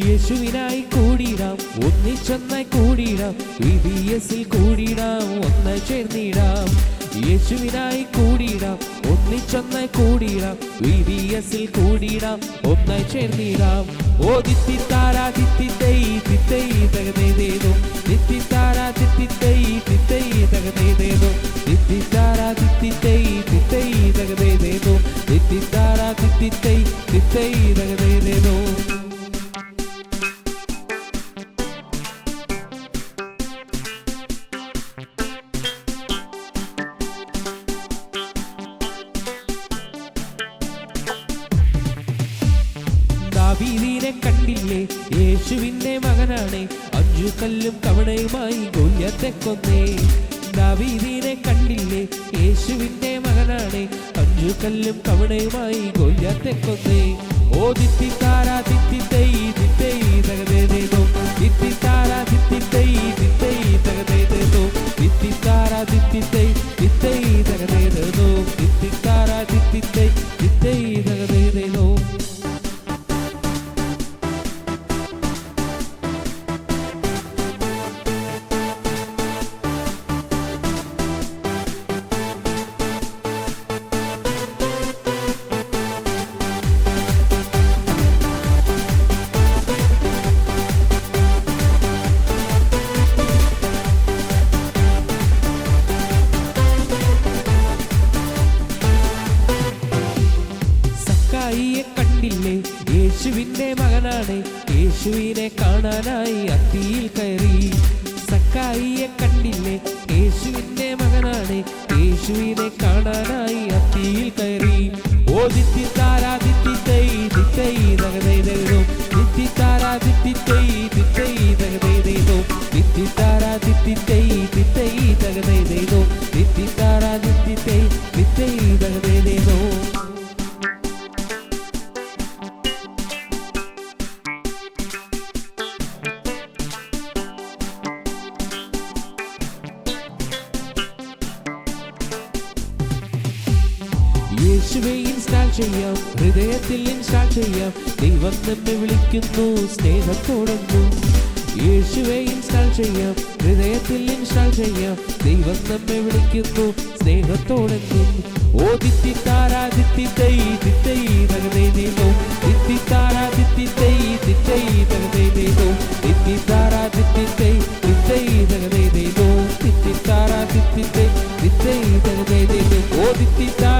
യേശുവിനായി കൂടിയിടാം, ഒന്നിച്ചൊന്നായി കൂടിയിടാം, VBSൽ കൂടിയിടാം, ഒന്നായി ചേർന്നിടാം. യേശുവിനായി കൂടിയിടാം, ഒന്നിച്ചൊന്നായി കൂടിയിടാം, VBSൽ കൂടിയിടാം, ഒന്നായി ചേർന്നിടാം. ഓ ദിത്തിത്താരാ ദിത്തിത്തൈ ദിത്തൈ തകതേതേതോ, ദിത്തിത്താരാ ദിത്തിത്തൈ ദിത്തൈ തകതേതേതോ, ദിത്തിത്താരാ ദിത്തിത്തൈ ദിത്തൈ തകതേതേതോ, ദിത്തിത്താരാ ദിത്തിത്തൈ ദിത്തൈ തകതേതേതോ. ദാവീദിനെ കണ്ടില്ലേ, യേശുവിന്റെ മകനാണ്, 5 കല്ലും കവണയുമായി ഗോലിയാത്തെ കൊന്നേ. ദാവീദിനെ കണ്ടില്ലേ, യേശുവിന്റെ മകനാണ്, 5 കല്ലും കവണയുമായി ഗോലിയാത്തെ കൊന്നേ. ഓ ദിത്തിത്താരാ ദിത്തിത്തൈ ദിത്തൈ തകതേതേതോ, ദിത്തിത്താരാ ദിത്തിത്തൈ ദിത്തൈ തകതേതേതോ, ദിത്തിത്താരാ ദിത്തിത്തൈ ദിത്തൈ തകതേതേതോ, ദിത്തിത്താരാ ദിത്തിത്തൈ ദിത്തൈ തകതേതേതോ. സക്കായിയെ കണ്ടില്ലേ, യേശുവിന്റെ മകനാണ്, യേശുവിനെ കാണാനായി അത്തിയിൽ കയറി. സക്കായിയെ കണ്ടില്ലേ, യേശുവിന്റെ മകനാണ്, യേശുവിനെ കാണാനായി അത്തിയിൽ കയറി. ഓ ദിത്തിത്താരാ ദിത്തിത്തൈ ദിത്തൈ തകതേതേതോ, ദിത്തിത്താരാ ദിത്തിത്തൈ ദിത്തൈ തകതേതേതോ, ദിത്തിത്താരാ ദിത്തിത്തൈ ദിത്തൈ തകതേതേതോ, ദിത്തിത്താരാ ദിത്തിത്തൈ ദിത്തൈ തകതേതേതോ. യേശുവെ ഇൻസ്റ്റാൾ ചെയ്യാം, ഹൃദയത്തിൽ ഇൻസ്റ്റാൾ ചെയ്യാം, ദൈവം നമ്മെ വിളിക്കുന്നു സ്നേഹത്തോടെന്നും. യേശുവെ ഇൻസ്റ്റാൾ ചെയ്യാം, ഹൃദയത്തിൽ ഇൻസ്റ്റാൾ ചെയ്യാം, ദൈവം നമ്മെ വിളിക്കുന്നു സ്നേഹത്തോടെന്നും. ഓ ദിത്തിത്താരാ ദിത്തിത്തൈ ദിത്തൈ തകതേതേതോ, ദിത്തിത്താരാ ദിത്തിത്തൈ ദിത്തൈ തകതേതേതോ, ദിത്തിത്താരാ ദിത്തിത്തൈ ദിത്തൈ തകതേതേതോ, ദിത്തിത്താരാ ദിത്തിത്തൈ ദിത്തൈ തകതേതേതോ. ഓ ദിത്തിത്താ